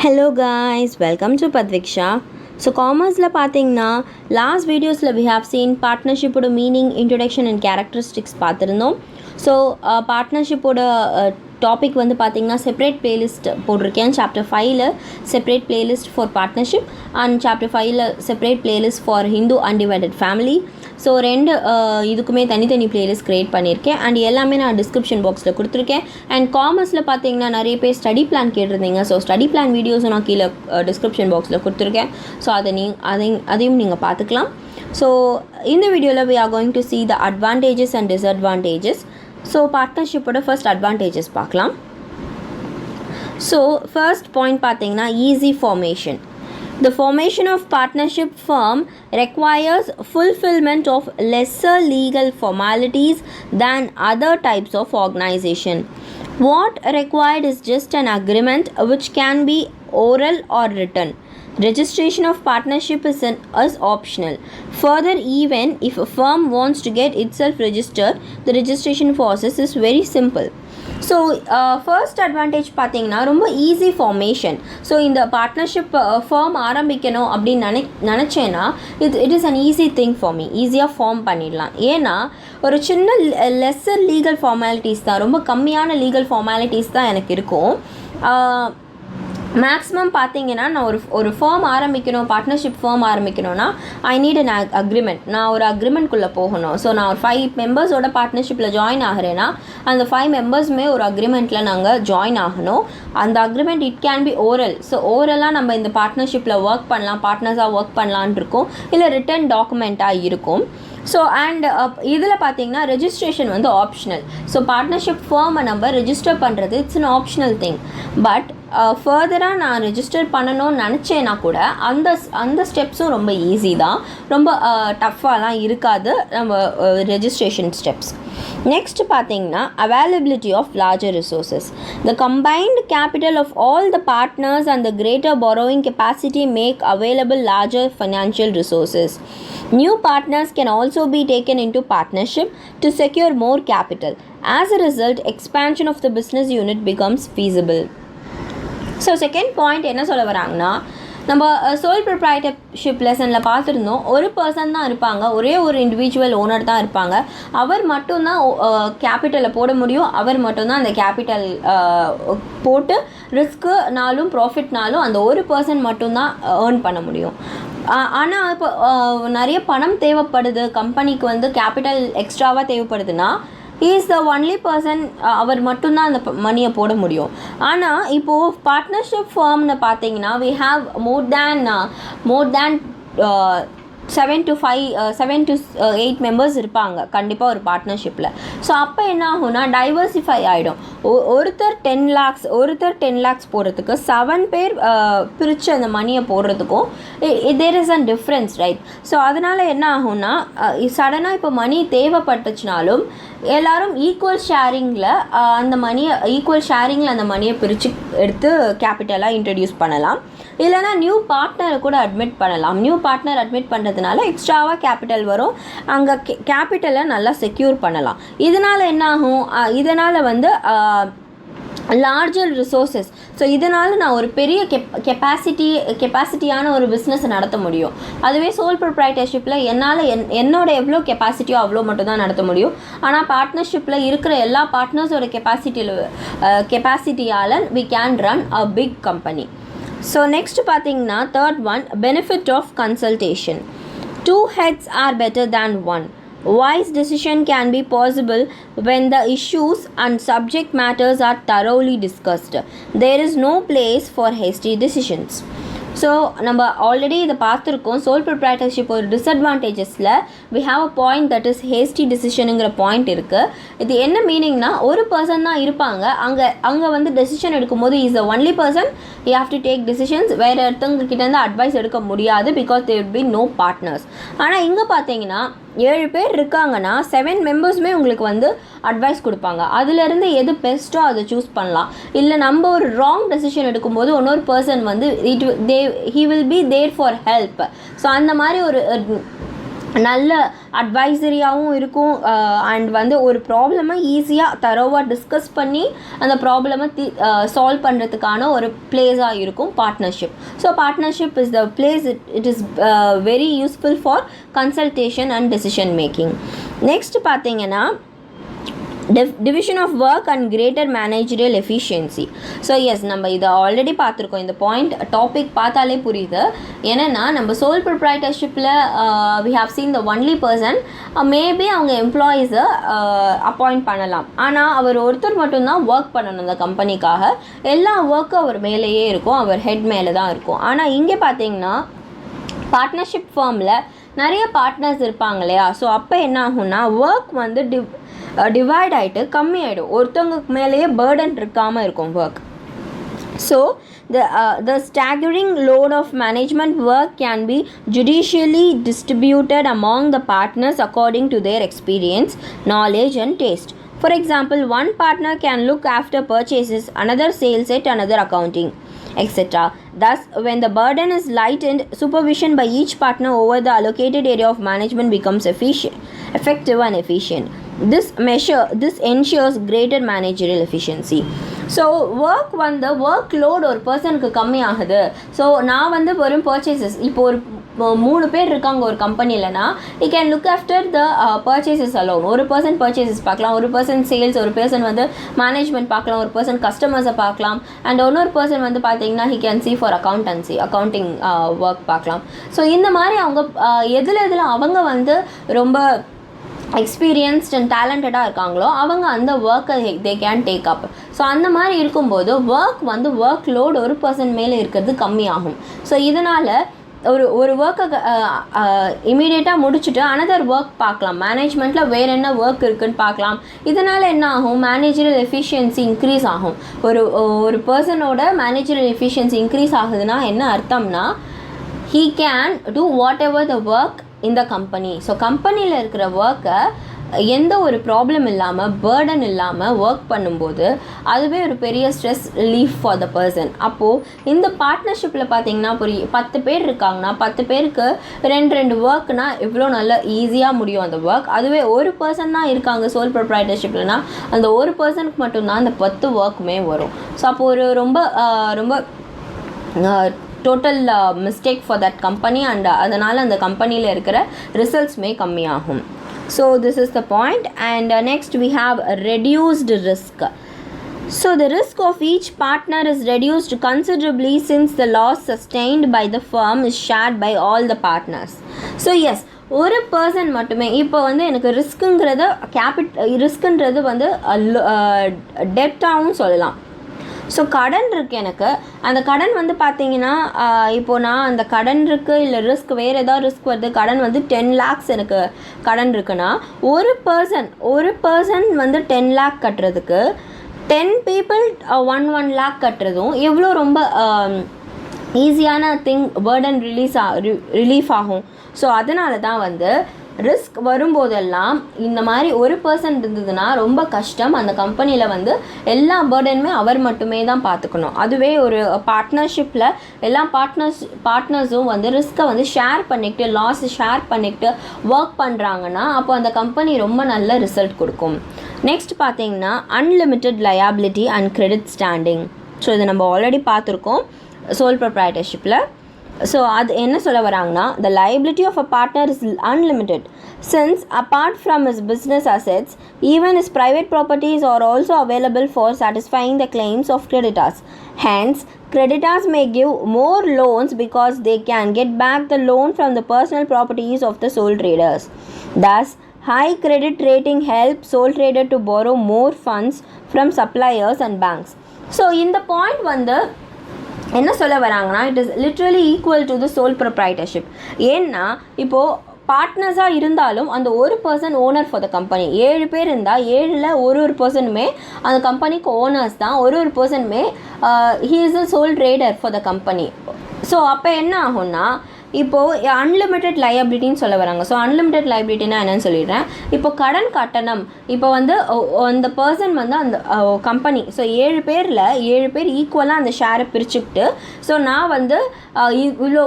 Hello guys, welcome to Padviksha. So commerce la pathina last videos la we have seen partnership oda meaning, introduction and characteristics paathirundom. So partnership oda topic வந்து பார்த்திங்கன்னா separate playlist போட்டிருக்கேன். Chapter 5ல் separate playlist for partnership and chapter 5ல் separate playlist for Hindu undivided family. So ரெண்டு இதுக்குமே தனித்தனி playlist create பண்ணியிருக்கேன் and எல்லாமே நான் டிஸ்கிரிப்ஷன் பாக்ஸில் கொடுத்துருக்கேன். அண்ட் காமர்ஸில் பார்த்திங்கன்னா நிறைய பேர் ஸ்டடி பிளான் கேட்டிருந்தீங்க. ஸோ ஸ்டடி பிளான் வீடியோஸும் நான் கீழே டிஸ்கிரிப்ஷன் பாக்ஸில் கொடுத்துருக்கேன். ஸோ அதையும் நீங்கள் பார்த்துக்கலாம். ஸோ இந்த வீடியோவில் we are going to see the advantages and disadvantages. So பார்ட்னர்ஷிப்போட ஃபர்ஸ்ட் அட்வான்டேஜஸ் பார்க்கலாம். ஸோ ஃபர்ஸ்ட் பாயிண்ட் பார்த்தீங்கன்னா easy formation. The formation of partnership firm requires fulfillment of lesser legal formalities than other types of organization. What required is just an agreement which can be oral or written. Registration of partnership is optional. Further, even if a firm wants to get itself registered, the registration process is very simple. So first advantage பார்த்தீங்கன்னா ரொம்ப easy formation. So இந்த partnership firm ஆரம்பிக்கணும் அப்படின்னு நினச்சேன்னா it is an easy thing for me. ஈஸியாக form பண்ணிடலாம். ஏன்னா ஒரு சின்ன லெஸ்ஸர் லீகல் ஃபார்மாலிட்டிஸ் தான், ரொம்ப கம்மியான லீகல் ஃபார்மாலிட்டிஸ் தான் எனக்கு இருக்கும். மேக்ஸிமம் பார்த்தீங்கன்னா நான் ஒரு ஃபார்ம் ஆரம்பிக்கணும், பார்ட்னர்ஷிப் ஃபார்ம் ஆரம்பிக்கணும்னா ஐ நீட் அன் அக்ரிமெண்ட். நான் ஒரு அக்ரிமெண்ட்குள்ளே போகணும். ஸோ நான் ஒரு 5 மெம்பர்ஸோட பார்ட்னர்ஷிப்பில் ஜாயின் ஆகிறேன்னா அந்த 5 மெம்பர்ஸுமே ஒரு அக்ரிமெண்ட்டில் நாங்கள் ஜாயின் ஆகணும். அந்த agreement it can be oral. So ஓரலாக நம்ம இந்த பார்ட்னர்ஷிப்பில் ஒர்க் பண்ணலாம், பார்ட்னர்ஸாக ஒர்க் பண்ணலான் இருக்கும், இல்லை ரிட்டன் டாக்குமெண்ட்டாக இருக்கும். ஸோ அண்ட் இதில் பார்த்தீங்கன்னா ரெஜிஸ்ட்ரேஷன் வந்து ஆப்ஷனல். ஸோ பார்ட்னர்ஷிப் ஃபார்மை நம்ம ரெஜிஸ்டர் பண்ணுறது it's an optional thing. But ஃபர்தராக நான் ரெஜிஸ்டர் பண்ணணும்னு நினச்சேன்னா கூட அந்த ஸ்டெப்ஸும் ரொம்ப ஈஸி தான், ரொம்ப டஃப்பாலாம் இருக்காது நம்ம ரெஜிஸ்ட்ரேஷன் ஸ்டெப்ஸ். நெக்ஸ்ட் பார்த்தீங்கன்னா availability of larger resources. The combined capital of all the partners and the greater borrowing capacity make available larger financial resources. New partners can also be taken into partnership to secure more capital. As a result, expansion of the business unit becomes feasible. So second point என்ன சொல்ல வராங்கன்னா, நம்ம soul proprietorship லெசனில் பார்த்துருந்தோம். ஒரு person தான் இருப்பாங்க, ஒரே ஒரு இண்டிவிஜுவல் ஓனர் தான் இருப்பாங்க. அவர் மட்டும்தான் கேபிட்டலை போட முடியும். அவர் மட்டும்தான் அந்த கேபிட்டல் போட்டு ரிஸ்க்குனாலும் ப்ராஃபிட்னாலும் அந்த ஒரு பர்சன் மட்டும்தான் ஏர்ன் பண்ண முடியும். ஆனால் இப்போ நிறைய பணம் தேவைப்படுது, கம்பெனிக்கு வந்து கேபிட்டல் எக்ஸ்ட்ராவாக தேவைப்படுதுன்னா he is the only person, அவர் மட்டும்தான் அந்த மணியை போட முடியும். ஆனால் இப்போது பார்ட்னர்ஷிப் ஃபார்ம்னு பார்த்தீங்கன்னா we have more than 7 to 8 members இருப்பாங்க கண்டிப்பாக ஒரு பார்ட்னர்ஷிப்பில். ஸோ அப்போ என்ன ஆகும்னா டைவர்சிஃபை ஆகிடும். ஒருத்தர் 10 lakhs போடுறதுக்கு 7 பேர் பிரித்து அந்த மணியை போடுறதுக்கும் there is an difference, right? So அதனால் என்ன ஆகும்னா சடனாக இப்போ மணி தேவைப்பட்டுச்சுனாலும் எல்லோரும் ஈக்குவல் ஷேரிங்கில் அந்த மணியை பிரித்து எடுத்து கேபிட்டலாக இன்ட்ரடியூஸ் பண்ணலாம். இல்லைனா நியூ பார்ட்னரை கூட அட்மிட் பண்ணலாம். நியூ பார்ட்னர் அட்மிட் பண்ணுறதுனால எக்ஸ்ட்ராவாக கேபிட்டல் வரும், அங்கே கேபிட்டலை நல்லா செக்யூர் பண்ணலாம். இதனால் என்ன ஆகும், இதனால் வந்து லார்ஜர் ரிசோர்ஸஸ். ஸோ இதனால் நான் ஒரு பெரிய கெப்பாசிட்டியான ஒரு பிஸ்னஸ் நடத்த முடியும். அதுவே சோல் ப்ரொப்ரைட்டர்ஷிப்பில் என்னால் என்னோட எவ்வளோ கெப்பாசிட்டியோ அவ்வளோ மட்டும் தான் நடத்த முடியும். ஆனால் பார்ட்னர்ஷிப்பில் இருக்கிற எல்லா பார்ட்னர்ஸோட கெப்பாசிட்டியால் we can run a big company. So next பார்த்தீங்கன்னா third one, benefit of consultation. 2 heads are better than 1. Wise decision can be possible when the issues and subject matters are thoroughly discussed. There is no place for hasty decisions. So நம்ம already இதை பார்த்துருக்கோம். Sole proprietorship ஒரு டிஸ்அட்வான்டேஜஸில் we have a point that is hasty decisionங்கிற point இருக்குது. இது என்ன மீனிங்னா, ஒரு பர்சன் தான் இருப்பாங்க அங்கே வந்து டெசிஷன் எடுக்கும்போது is the only person you have to take decisions. வேறு ஒருத்தவங்கக்கிட்டேருந்து அட்வைஸ் எடுக்க முடியாது because there will be no partners. ஆனால் இங்கே பார்த்தீங்கன்னா 7 பேர் இருக்காங்கன்னா 7 மெம்பர்ஸுமே உங்களுக்கு வந்து அட்வைஸ் கொடுப்பாங்க. அதிலேருந்து எது பெஸ்ட்டோ அதை சூஸ் பண்ணலாம். இல்லை நம்ம ஒரு ராங் டெசிஷன் எடுக்கும்போது இன்னொரு பர்சன் வந்து he will be there for help. So அந்த மாதிரி ஒரு நல்ல அட்வைசரியாகவும் இருக்கும் அண்ட் வந்து ஒரு ப்ராப்ளமை ஈஸியாக தரோவாக டிஸ்கஸ் பண்ணி அந்த ப்ராப்ளமை சால்வ் பண்ணுறதுக்கான ஒரு பிளேஸாக இருக்கும் partnership. So partnership is the place it is very useful for consultation and decision making. Next பார்த்தீங்கன்னா division of work and greater managerial efficiency. So yes நம்ம இதை ஆல்ரெடி பார்த்துருக்கோம். இந்த பாயிண்ட் டாபிக் பார்த்தாலே புரியுது. ஏன்னா நம்ம சோல் ப்ரொப்ரைட்டர்ஷிப்பில் we have seen the only person maybe அவங்க எம்ப்ளாயீஸை அப்பாயிண்ட் பண்ணலாம். ஆனால் அவர் ஒருத்தர் மட்டும்தான் ஒர்க் பண்ணணும் அந்த கம்பெனிக்காக. எல்லா ஒர்க்கும் அவர் மேலேயே இருக்கும், அவர் ஹெட் மேலே தான் இருக்கும். ஆனால் இங்கே பார்த்தீங்கன்னா பார்ட்னர்ஷிப் ஃபார்மில் நிறைய பார்ட்னர்ஸ் இருப்பாங்க இல்லையா? ஸோ அப்போ என்ன ஆகும்னா ஒர்க் வந்து டிவைட் ஆகிட்டு கம்மி ஆகிடும். ஒருத்தவங்களுக்கு மேலேயே பேர்டன் இருக்காமல் இருக்கும் work. So the staggering load of management work can be judiciously distributed among the partners according to their experience, knowledge and taste. For example, one partner can look after purchases, another sales it, another accounting, etc. Thus, when the burden is lightened, supervision by each partner over the allocated area of management becomes effective and efficient. This ensures greater managerial efficiency. So work வந்து work load ஒரு பர்சனுக்கு கம்மி ஆகுது. So நான் வந்து வெறும் purchases, இப்போ ஒரு 3 பேர் இருக்காங்க ஒரு கம்பெனிலனா, you can look after the purchases alone. ஒரு பர்சன் பர்ச்சேசஸ் பார்க்கலாம், ஒரு பர்சன் சேல்ஸ், ஒரு பர்சன் வந்து மேனேஜ்மெண்ட் பார்க்கலாம், ஒரு பர்சன் கஸ்டமர்ஸை பார்க்கலாம், அண்ட் இன்னொரு பர்சன் வந்து பார்த்தீங்கன்னா he can see for accounting work பார்க்கலாம். ஸோ இந்த மாதிரி அவங்க எதில் அவங்க வந்து ரொம்ப எக்ஸ்பீரியன்ஸ்ட் அண்ட் டேலண்டடாக இருக்காங்களோ அவங்க அந்த ஒர்க்கை they can take up. So அந்த மாதிரி இருக்கும்போது ஒர்க் லோடு ஒரு பர்சன் மேலே இருக்கிறது கம்மியாகும். ஸோ இதனால் ஒரு ஒர்க்கை இமீடியட்டாக முடிச்சுட்டு அனதர் ஒர்க் பார்க்கலாம், மேனேஜ்மெண்ட்டில் வேறு என்ன ஒர்க் இருக்குதுன்னு பார்க்கலாம். இதனால் என்ன ஆகும், மேனேஜரல் எஃபிஷியன்சி இன்க்ரீஸ் ஆகும். ஒரு பர்சனோட மேனேஜரல் எஃபிஷியன்சி இன்க்ரீஸ் ஆகுதுன்னா என்ன அர்த்தம்னா, he can do whatever the work in the company. So கம்பெனியில் இருக்கிற ஒர்க்கை எந்த ஒரு ப்ராப்ளம் இல்லாமல் பேர்டன் இல்லாமல் ஒர்க் பண்ணும்போது அதுவே ஒரு பெரிய stress relief for the person. அப்போது இந்த பார்ட்னர்ஷிப்பில் பார்த்தீங்கன்னா 10 பேர் இருக்காங்கன்னா 10 பேருக்கு 2 ஒர்க்னா எவ்வளோ நல்லா ஈஸியாக முடியும் அந்த ஒர்க். அதுவே ஒரு பர்சன் தான் இருக்காங்க சோல் ப்ரொப்ரைட்டர்ஷிப்லனா அந்த ஒரு பர்சனுக்கு மட்டும்தான் அந்த 10 ஒர்க்குமே வரும். ஸோ அப்போது ஒரு ரொம்ப total mistake for that company and அதனால் அந்த கம்பெனியில் இருக்கிற ரிசல்ட்ஸ்மே கம்மியாகும். So this is the point. And next we have reduced risk. So the risk of each partner is reduced considerably since the loss sustained by the firm is shared by all the partners. So yes, ஒரு person மட்டுமே இப்போ வந்து எனக்கு ரிஸ்க்குன்றது வந்து டெப்டாகவும் சொல்லலாம். So கடன் இருக்குது எனக்கு, அந்த கடன் வந்து பார்த்தீங்கன்னா இப்போது நான் அந்த கடன் இருக்குது இல்லை ரிஸ்க் வேறு ஏதாவது ரிஸ்க் வருது, கடன் வந்து 10 lakhs எனக்கு கடன் இருக்குன்னா ஒரு பர்சன் வந்து 10 lakh கட்டுறதுக்கு 10 people 1 lakh கட்டுறதும் எவ்வளோ ரொம்ப ஈஸியான பேர்டன் ரிலீஃப் ஆகும். ஸோ அதனால தான் வந்து ரிஸ்க் வரும்போதெல்லாம் இந்த மாதிரி ஒரு பர்சன் இருந்ததுன்னா ரொம்ப கஷ்டம். அந்த கம்பெனியில் வந்து எல்லா பேர்டனுமே அவர் மட்டுமே தான் பார்த்துக்கணும். அதுவே ஒரு பார்ட்னர்ஷிப்பில் எல்லா பார்ட்னர்ஸும் வந்து ரிஸ்க்கை வந்து ஷேர் பண்ணிக்கிட்டு லாஸ் ஷேர் பண்ணிக்கிட்டு ஒர்க் பண்ணுறாங்கன்னா அப்போ அந்த கம்பெனி ரொம்ப நல்ல ரிசல்ட் கொடுக்கும். நெக்ஸ்ட் பார்த்தீங்கன்னா unlimited liability and credit standing. So இதை நம்ம ஆல்ரெடி பார்த்துருக்கோம் சோல் ப்ரொப்ரைட்டர்ஷிப்பில். ஸோ அது என்ன சொல்ல வராங்கன்னா, the liability of a partner is unlimited since apart from his business assets even his private properties are also available for satisfying the claims of creditors. Hence creditors may give more loans because they can get back the loan from the personal properties of the sole traders. Thus high credit rating helps sole trader to borrow more funds from suppliers and banks. So இந்த point வந்து என்ன சொல்ல வராங்கன்னா, it is literally equal to the sole proprietorship. ஏன்னா இப்போது பார்ட்னர்ஸாக இருந்தாலும் அந்த ஒரு person owner for the company. 7 பேர் இருந்தால் 7ல் ஒரு பர்சனுமே அந்த கம்பெனிக்கு ஓனர்ஸ் தான். ஒரு பர்சனுமே he is a sole trader for the company. So அப்போ என்ன ஆகும்னா இப்போது அன்லிமிட்டெட் லையபிலிட்டின்னு சொல்ல வராங்க. ஸோ அன்லிமிட்டெட் லையபிலிட்டினா என்னன்னு சொல்லிடுறேன். இப்போ கடன் கட்டணம், இப்போ வந்து அந்த பர்சன் வந்து அந்த கம்பெனி, ஸோ 7 பேரில் 7 பேர் ஈக்குவலாக அந்த ஷேரை பிரிச்சுக்கிட்டு, ஸோ நான் வந்து இவ்வளோ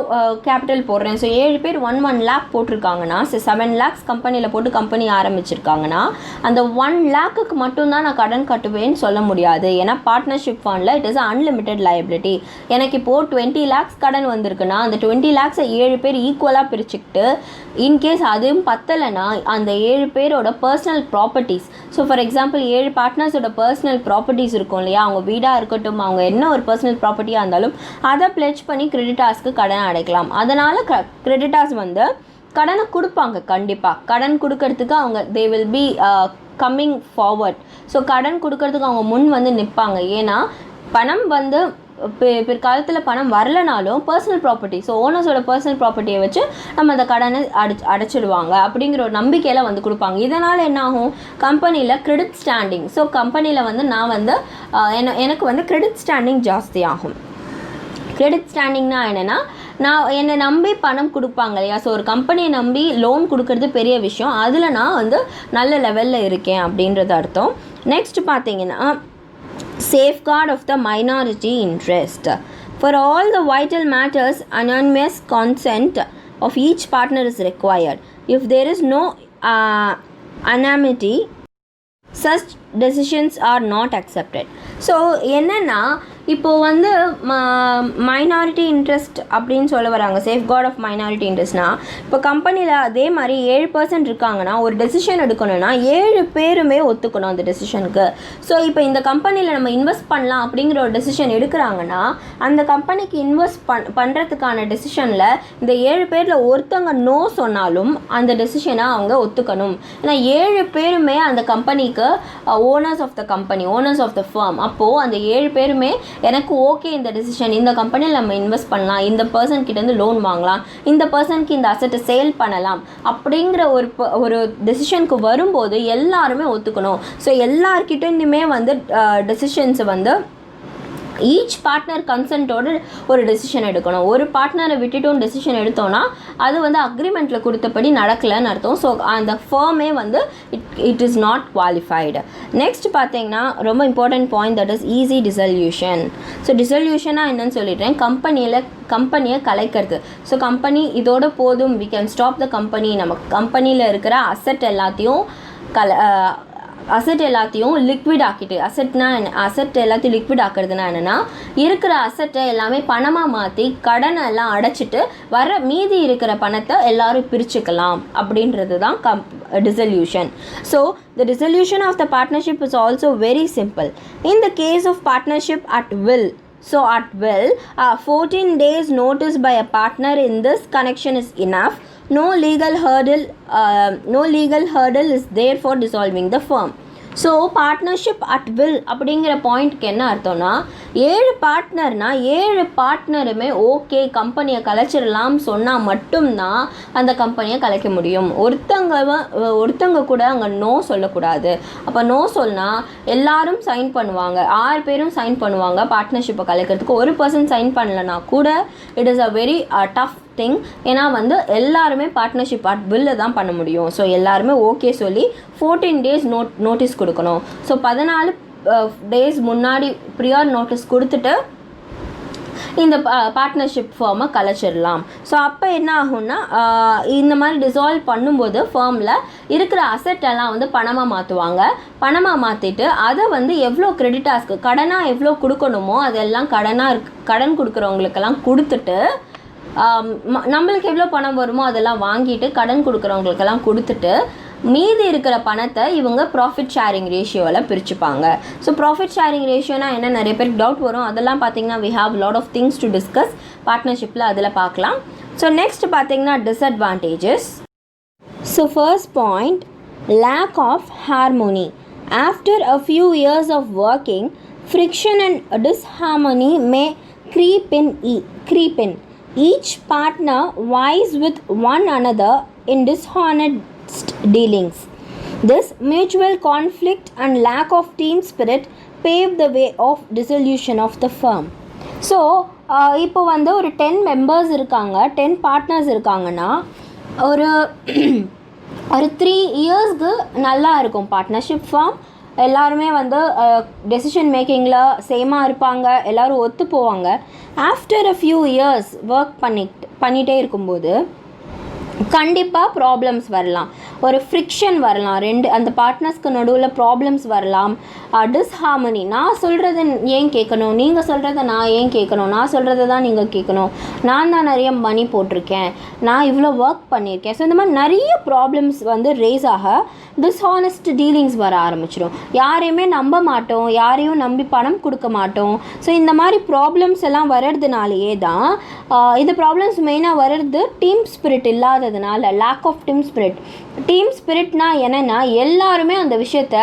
கேபிட்டல் போடுறேன், ஸோ 7 பேர் 1 lakh போட்டிருக்காங்கன்னா, ஸோ 7 lakhs கம்பெனியில் போட்டு கம்பெனி ஆரம்பிச்சிருக்காங்கன்னா அந்த 1 lakhக்கு மட்டும்தான் நான் கடன் கட்டுவேன்னு சொல்ல முடியாது. ஏன்னா பார்ட்னர்ஷிப் ஃபண்டில் இட் இஸ் அன்லிமிட்டெட் லையபிலிட்டி. எனக்கு இப்போது 20 lakhs கடன் வந்திருக்குன்னா அந்த 20 lakhs 7 பேர் ஈக்குவலாக பிரிச்சுக்கிட்டு, இன்கேஸ் அதுவும் பத்தலைன்னா அந்த 7 பேரோட personal properties, so for example 7 பார்ட்னர்ஸோட பர்சனல் ப்ராப்பர்ட்டிஸ் இருக்கும் இல்லையா, அவங்க வீடாக இருக்கட்டும், அவங்க என்ன ஒரு பர்சனல் ப்ராப்பர்ட்டியாக இருந்தாலும் அதை பிளெட்ஜ் பண்ணி கிரெடிட்டார்ஸ்க்கு கடன் அடைக்கலாம். அதனால் கிரெடிட்டார்ஸ் வந்து கடனை கொடுப்பாங்க. கண்டிப்பாக கடன் கொடுக்கறதுக்கு அவங்க they will be coming forward. So கடன் கொடுக்கறதுக்கு அவங்க முன் வந்து நிற்பாங்க. ஏன்னா பணம் வந்து பிற்காலத்தில் பணம் வரலனாலும் பர்சனல் ப்ராப்பர்ட்டி, ஸோ ஓனர்ஸோட பர்சனல் ப்ராப்பர்ட்டியை வச்சு நம்ம அந்த கடனை அடைச்சிடுவாங்க அப்படிங்கிற ஒரு நம்பிக்கையில் வந்து கொடுப்பாங்க. இதனால் என்ன ஆகும், கம்பெனியில் கிரெடிட் ஸ்டாண்டிங், ஸோ கம்பெனியில் வந்து நான் வந்து எனக்கு வந்து கிரெடிட் ஸ்டாண்டிங் ஜாஸ்தி ஆகும். கிரெடிட் ஸ்டாண்டிங்னா என்னென்னா, நான் என்னை நம்பி பணம் கொடுப்பாங்க இல்லையா, ஸோ ஒரு கம்பெனியை நம்பி லோன் கொடுக்கறது பெரிய விஷயம், அதில் நான் வந்து நல்ல லெவலில் இருக்கேன் அப்படின்றது அர்த்தம். நெக்ஸ்ட் பார்த்தீங்கன்னா safeguard of the minority interest. For all the vital matters, anonymous consent of each partner is required. If there is no anonymity, such decisions are not accepted. So என்னென்னா, இப்போது வந்து மைனாரிட்டி இன்ட்ரெஸ்ட் அப்படின்னு சொல்ல வராங்க. Safeguard of minority இன்ட்ரெஸ்ட்னால், இப்போ கம்பெனியில் அதே மாதிரி 7% இருக்காங்கன்னா ஒரு டெசிஷன் எடுக்கணும்னா 7 பேருமே ஒத்துக்கணும் அந்த டெசிஷனுக்கு. ஸோ இப்போ இந்த கம்பெனியில் நம்ம இன்வெஸ்ட் பண்ணலாம் அப்படிங்கிற ஒரு டெசிஷன் எடுக்கிறாங்கன்னா அந்த கம்பெனிக்கு இன்வெஸ்ட் பண்ணுறதுக்கான டெசிஷனில் இந்த 7 பேரில் ஒருத்தவங்க நோ சொன்னாலும் அந்த டெசிஷனை அவங்க ஒத்துக்கணும். ஏன்னா 7 பேருமே அந்த கம்பெனிக்கு owners of the company, owners of the firm. அப்போது அந்த 7 பேருமே எனக்கு ஓகே இந்த டெசிஷன், இந்த கம்பெனியில் நம்ம இன்வெஸ்ட் பண்ணலாம், இந்த பர்சன் கிட்டேருந்து லோன் வாங்கலாம், இந்த பர்சனுக்கு இந்த அசட்டை சேல் பண்ணலாம் அப்படிங்கிற ஒரு டெசிஷனுக்கு வரும்போது எல்லாருமே ஒத்துக்கணும். ஸோ எல்லார்கிட்டேருந்துமே வந்து டெசிஷன்ஸை வந்து ஈச் பார்ட்னர் கன்சென்ட்டோடு ஒரு டெசிஷன் எடுக்கணும். ஒரு பார்ட்னரை விட்டுட்டும் டெசிஷன் எடுத்தோன்னா அது வந்து அக்ரிமெண்ட்டில் கொடுத்தபடி நடக்கலைன்னு அர்த்தம். ஸோ அந்த ஃபர்மே வந்து it is not qualified. Next பார்த்தீங்கன்னா ரொம்ப important point, that is easy dissolution. So டிசல்யூஷனாக என்னன்னு சொல்லிட்டேன், கம்பெனியை கலைக்கிறது. ஸோ கம்பெனி இதோட போதும், we can stop the company, நம்ம கம்பெனியில் இருக்கிற அசட் எல்லாத்தையும் லிக்விட் ஆக்கிட்டு, அசட் எல்லாத்தையும் லிக்விட் ஆக்கிறதுனா என்னென்னா, இருக்கிற அசட்டை எல்லாமே பணமாக மாற்றி கடனை எல்லாம் அடைச்சிட்டு வர மீதி இருக்கிற பணத்தை எல்லாரும் பிரிச்சுக்கலாம் அப்படின்றது தான் dissolution. So the dissolution of the partnership is also very simple. In the case of partnership at will, so at will, 14 days notice by a partner in this connection is enough. No legal hurdle is there for dissolving the firm. So partnership at will அப்படிங்கிற பாயிண்ட்க்கு என்ன அர்த்தம்னா, 7 பார்ட்னர்னா 7 பார்ட்னருமே okay கம்பெனியை கலைச்சிடலாம் சொன்னால் மட்டும்தான் அந்த கம்பெனியை கலைக்க முடியும். ஒருத்தங்க கூட அங்கே நோ சொல்லக்கூடாது. அப்போ நோ சொன்னால் எல்லாரும் சைன் பண்ணுவாங்க, 6 பேரும் சைன் பண்ணுவாங்க பார்ட்னர்ஷிப்பை கலைக்கிறதுக்கு. ஒரு பர்சன் சைன் பண்ணலைன்னா கூட it is a very tough thing. ஏன்னா வந்து எல்லாருமே பார்ட்னர்ஷிப் அட் வில்ல தான் பண்ண முடியும். ஸோ எல்லாருமே ஓகே சொல்லி 14 days நோட்டீஸ் கொடுக்கணும். ஸோ 14 days முன்னாடி ப்ரியார் நோட்டீஸ் கொடுத்துட்டு இந்த பார்ட்னர்ஷிப் ஃபார்மை கலைச்சிடலாம். ஸோ அப்போ என்ன ஆகும்னா, இந்த மாதிரி டிசால்வ் பண்ணும்போது ஃபார்மில் இருக்கிற அசட் எல்லாம் வந்து பணமாக மாற்றுவாங்க. பணமாக மாற்றிட்டு அதை வந்து எவ்வளோ கிரெடிட்டார்ஸ்க்கு கடனாக எவ்வளோ கொடுக்கணுமோ அதெல்லாம் கடன் கொடுக்குறவங்களுக்கெல்லாம் கொடுத்துட்டு, நம்மளுக்கு எவ்வளோ பணம் வருமோ அதெல்லாம் வாங்கிட்டு கடன் கொடுக்குறவங்களுக்கெல்லாம் கொடுத்துட்டு மீதி இருக்கிற பணத்தை இவங்க ப்ராஃபிட் ஷேரிங் ரேஷியோவில் பிரிச்சுப்பாங்க. ஸோ ப்ராஃபிட் ஷேரிங் ரேஷியோனா என்ன, நிறைய பேருக்கு டவுட் வரும். அதெல்லாம் பார்த்தீங்கன்னா we have lot of things to discuss பார்ட்னர்ஷிப்பில், அதில் பார்க்கலாம். ஸோ நெக்ஸ்ட் பார்த்தீங்கன்னா disadvantages. So first point, lack of harmony. After a few years of working, friction and disharmony may creep in. Each partner vies with one another in dishonest dealings. This mutual conflict and lack of team spirit pave the way of dissolution of the firm. So இப்போ வந்து ஒரு 10 members இருக்காங்க, 10 partners இருக்காங்கன்னா ஒரு ஒரு 3 இயர்ஸ்க்கு நல்லா இருக்கும் பார்ட்னர்ஷிப் ஃபார்ம். எல்லாருமே வந்து டெசிஷன் மேக்கிங்கில் சேமாக இருப்பாங்க, எல்லோரும் ஒத்து போவாங்க. After a few years work பண்ணிகிட்டே இருக்கும்போது கண்டிப்பாக ப்ராப்ளம்ஸ் வரலாம், ஒரு ஃப்ரிக்ஷன் வரலாம், அந்த பார்ட்னர்ஸ்க்கு நடுவில் ப்ராப்ளம்ஸ் வரலாம், டிஸ்ஹார்மனி. நான் சொல்கிறத ஏன் கேட்கணும், நீங்கள் சொல்கிறத நான் ஏன் கேட்கணும், நான் சொல்கிறத தான் நீங்கள் கேட்கணும், நான் தான் நிறைய மணி போட்டிருக்கேன், நான் இவ்வளோ ஒர்க் பண்ணியிருக்கேன். ஸோ இந்த மாதிரி நிறைய ப்ராப்ளம்ஸ் வந்து ரேஸ் ஆக டிஸ்ஹானஸ்ட் டீலிங்ஸ் வர ஆரம்பிச்சிடும். யாரையுமே நம்ப மாட்டோம், யாரையும் நம்பி பணம் கொடுக்க மாட்டோம். ஸோ இந்த மாதிரி ப்ராப்ளம்ஸ் எல்லாம் வர்றதுனாலேயே தான் இது ப்ராப்ளம்ஸ் மெயினாக வர்றது டீம் ஸ்பிரிட் இல்லாததுனால, lack of team spirit. Team ஸ்பிரிட்னா என்னென்னா எல்லாருமே அந்த விஷயத்த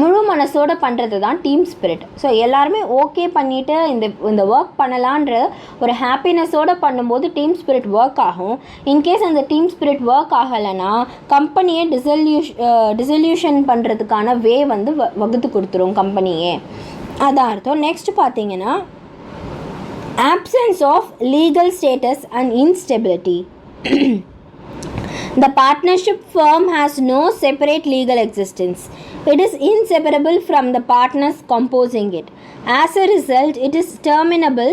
முழு மனசோடு பண்ணுறது தான் டீம் ஸ்பிரிட். ஸோ எல்லாருமே ஓகே பண்ணிவிட்டு இந்த ஒர்க் பண்ணலான்ற ஒரு ஹாப்பினஸோடு பண்ணும்போது டீம் ஸ்பிரிட் ஒர்க் ஆகும். இன்கேஸ் அந்த டீம் ஸ்பிரிட் ஒர்க் ஆகலைன்னா கம்பெனியே டிசல்யூஷன் பண்ணுறதுக்கான வே வந்து வகுத்து கொடுத்துரும் கம்பெனியே. அதான் அர்த்தம். நெக்ஸ்ட் பார்த்தீங்கன்னா absence of legal status and instability. The partnership firm has no separate legal existence. It is inseparable from the partners composing it. As a result, it is terminable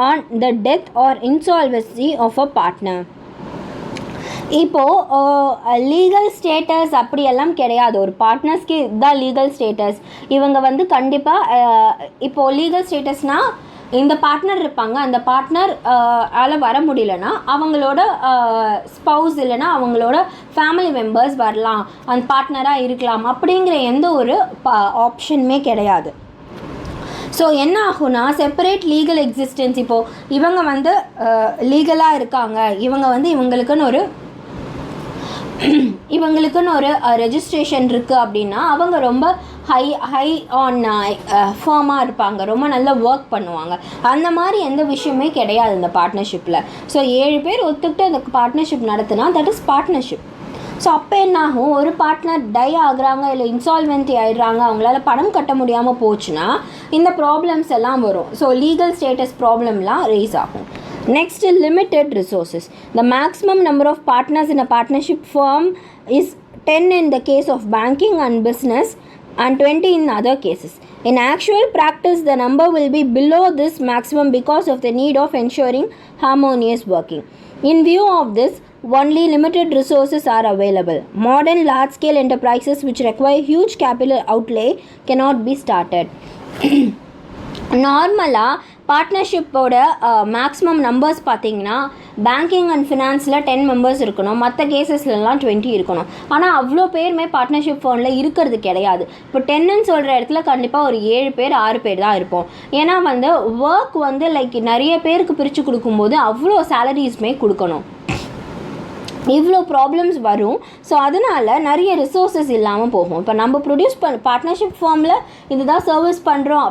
on the death or insolvency of a partner. இப்போது legal status அப்படியெல்லாம் கிடையாது. ஒரு பார்ட்னர்ஸ்க்கு இதுதான் legal status. இவங்க வந்து கண்டிப்பாக இப்போது legal ஸ்டேட்டஸ்னால் இந்த பார்ட்னர் இருப்பாங்க, அந்த பார்ட்னர் வர முடியலன்னா அவங்களோட ஸ்பவுஸ் இல்லைனா அவங்களோட ஃபேமிலி மெம்பர்ஸ் வரலாம், அந்த பார்ட்னராக இருக்கலாம், அப்படிங்கிற எந்த ஒரு ஆப்ஷனுமே கிடையாது. ஸோ என்ன ஆகும்னா செப்பரேட் லீகல் எக்ஸிஸ்டன்ஸ். இப்போது இவங்க வந்து லீகலாக இருக்காங்க, இவங்க வந்து இவங்களுக்குன்னு ஒரு ரெஜிஸ்ட்ரேஷன் இருக்குது அப்படின்னா அவங்க ரொம்ப ஹை ஆன் ஃபர்மாக இருப்பாங்க, ரொம்ப நல்லா ஒர்க் பண்ணுவாங்க. அந்த மாதிரி எந்த விஷயமே கிடையாது இந்த பார்ட்னர்ஷிப்பில். ஸோ 7 பேர் ஒத்துக்கிட்டு அந்த பார்ட்னர்ஷிப் நடத்தினா தட் இஸ் பார்ட்னர்ஷிப். ஸோ அப்போ என்னாகும், ஒரு பார்ட்னர் டை ஆகுறாங்க இல்லை இன்சால்வென்ட்டி ஆகிடுறாங்க, அவங்களால பணம் கட்ட முடியாமல் போச்சுன்னா இந்த ப்ராப்ளம்ஸ் எல்லாம் வரும். ஸோ லீகல் ஸ்டேட்டஸ் ப்ராப்ளம்லாம் ரேஸ் ஆகும். Next, limited resources. The maximum number of partners in a partnership firm is 10 in the case of banking and business and 20 in other cases. In actual practice, the number will be below this maximum because of the need of ensuring harmonious working. In view of this, only limited resources are available. Modern large-scale enterprises which require huge capital outlay cannot be started. நார்மலாக பார்ட்னர்ஷிப்போட maximum numbers பார்த்திங்கன்னா banking and ஃபினான்ஸில் 10 members இருக்கணும், மற்ற கேசஸ்லலாம் 20 இருக்கணும். ஆனால் அவ்வளோ பேருமே partnership ஃபோனில் இருக்கிறது கிடையாது. இப்போ 10ன்னு சொல்கிற இடத்துல கண்டிப்பாக ஒரு 7 பேர் 6 பேர் தான் இருப்போம். ஏன்னா வந்து ஒர்க் வந்து லைக் நிறைய பேருக்கு பிரித்து கொடுக்கும்போது அவ்வளோ சேலரிஸுமே கொடுக்கணும், இவ்வளோ ப்ராப்ளம்ஸ் வரும். ஸோ அதனால் நிறைய ரிசோர்ஸஸ் இல்லாமல் போகும். இப்போ நம்ம ப்ரொடியூஸ் பார்ட்னர்ஷிப் ஃபார்மில் இதுதான் சர்வீஸ் பண்ணுறோம்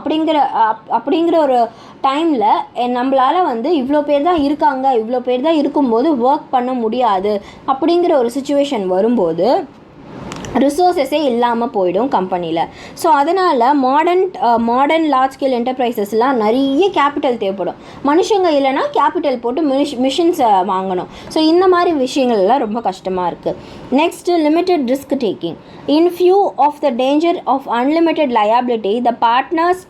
அப்படிங்கிற ஒரு டைமில் நம்மளால் வந்து இவ்வளோ பேர் தான் இருக்காங்க, இவ்வளோ பேர் தான் இருக்கும்போது ஒர்க் பண்ண முடியாது அப்படிங்கிற ஒரு சுச்சுவேஷன் வரும்போது ரிசோர்ஸஸே இல்லாமல் போயிடும் கம்பெனியில். ஸோ அதனால் மாடர்ன் லார்ஜ் ஸ்கேல் என்டர்பிரைசஸ்லாம் நிறைய கேபிட்டல் தேவைப்படும். மனுஷங்க இல்லைனா கேபிட்டல் போட்டு மிஷின்ஸை வாங்கணும். ஸோ இந்த மாதிரி விஷயங்கள்லாம் ரொம்ப கஷ்டமாக இருக்குது. Next limited risk taking. In view of the danger of unlimited liability the partners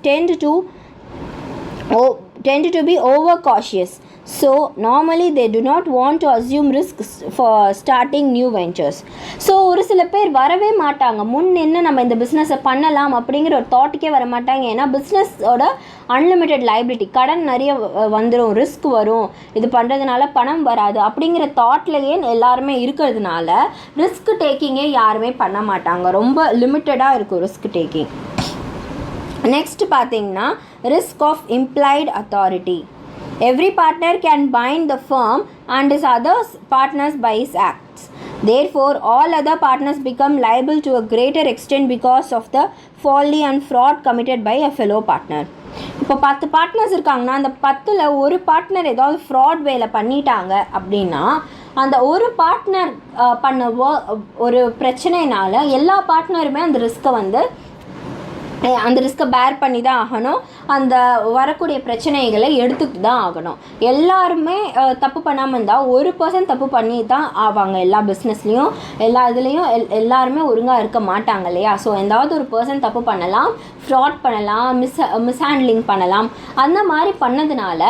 tend to be over cautious. So normally they do not want to assume risks for starting new ventures. So ஒரு சில பேர் வரவே மாட்டாங்க, முன்னின்று நம்ம இந்த பிஸ்னஸை பண்ணலாம் அப்படிங்கிற ஒரு தாட்டுக்கே வர மாட்டாங்க. ஏன்னா பிஸ்னஸோட அன்லிமிட்டெட் லைபிலிட்டி, கடன் நிறைய வந்துடும், ரிஸ்க் வரும், இது பண்ணுறதுனால பணம் வராது அப்படிங்கிற தாட்லேயே எல்லாருமே இருக்கிறதுனால ரிஸ்க் டேக்கிங்கே யாருமே பண்ண மாட்டாங்க. ரொம்ப லிமிட்டடாக இருக்கும் ரிஸ்க் டேக்கிங். நெக்ஸ்ட் பார்த்தீங்கன்னா risk of implied authority. Every partner can bind the firm and his other partners by his acts. Therefore, all other partners become liable to a greater extent because of the folly and fraud committed by a fellow partner. இப்போ 10 partners இருக்காங்கன்னா அந்த 10ல் ஒரு partner ஏதாவது fraud வேலை பண்ணிட்டாங்க அப்படின்னா அந்த ஒரு பார்ட்னர் பண்ண ஒரு பிரச்சனைனால எல்லா பார்ட்னருமே அந்த ரிஸ்க்கை பேர் பண்ணி தான் ஆகணும். அந்த வரக்கூடிய பிரச்சனைகளை எடுத்துக்கிட்டு தான் ஆகணும். எல்லாருமே தப்பு பண்ணாமல் இருந்தால் 1% தப்பு பண்ணி தான் ஆவாங்க. எல்லா பிஸ்னஸ்லேயும் எல்லா இதுலேயும் எல்லாருமே ஒழுங்காக இருக்க மாட்டாங்க இல்லையா? ஸோ ஏதாவது ஒரு பர்சன் தப்பு பண்ணலாம், ஃப்ராட் பண்ணலாம், மிஸ்ஹேண்ட்லிங் பண்ணலாம். அந்த மாதிரி பண்ணதுனால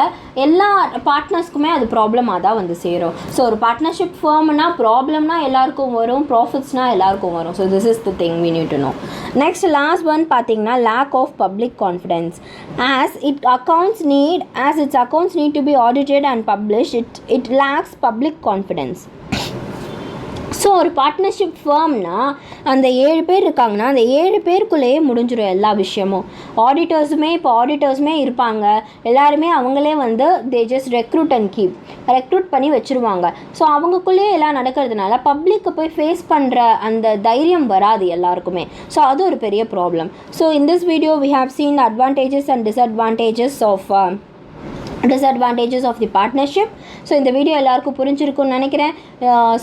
எல்லா பார்ட்னர்ஸ்க்குமே அது ப்ராப்ளமாக தான் வந்து சேரும். ஸோ ஒரு பார்ட்னர்ஷிப் ஃபார்ம்னா ப்ராப்ளம்னா எல்லாருக்கும் வரும், ப்ராஃபிட்ஸ்னால் எல்லாருக்கும் வரும். So this is the thing we need to know. Next last one பார்த்தீங்கன்னா lack of public confidence. As its accounts need to be audited and published, it lacks public confidence. So ஒரு partnership ஃபார்ம்னா அந்த 7 பேர் இருக்காங்கன்னா அந்த 7 பேருக்குள்ளேயே முடிஞ்சிடும் எல்லா விஷயமும். ஆடிட்டர்ஸுமே இருப்பாங்க. எல்லாருமே அவங்களே வந்து தே ஜஸ்ட் ரெக்ரூட் பண்ணி வச்சுருவாங்க. ஸோ அவங்களுக்குள்ளேயே எல்லாம் நடக்கிறதுனால பப்ளிக்கை போய் ஃபேஸ் பண்ணுற அந்த தைரியம் வராது எல்லாருக்குமே. ஸோ அது ஒரு பெரிய problem. So in this video we have seen the advantages and disadvantages of the partnership. So இந்த வீடியோ எல்லாருக்கும் புரிஞ்சிருக்கும்னு நினைக்கிறேன்.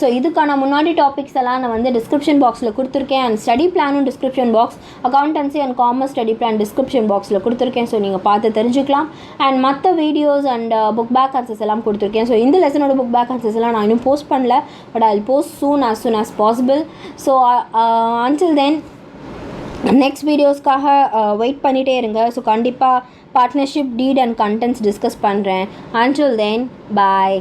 ஸோ இதுக்கான முன்னாடி டாபிக்ஸ் எல்லாம் நான் வந்து டிஸ்கிரிப்ஷன் பாக்ஸில் கொடுத்துருக்கேன். அண்ட் ஸ்டடி பிளானும் description box, accountancy and commerce study plan description பாக்ஸில் கொடுத்துருக்கேன். ஸோ நீங்கள் பார்த்து தெரிஞ்சுக்கலாம். அண்ட் மற்ற videos and book back answers எல்லாம் கொடுத்துருக்கேன். ஸோ இந்த லெசனோட புக் பேக் ஆன்சர்ஸ் எல்லாம் நான் இன்னும் போஸ்ட் பண்ணல, but I will post as soon as possible. So until then next வீடியோஸ்க்காக வெயிட் பண்ணிகிட்டே இருங்க. ஸோ கண்டிப்பாக partnership deed and contents discuss பண்ணுறேன். until then bye.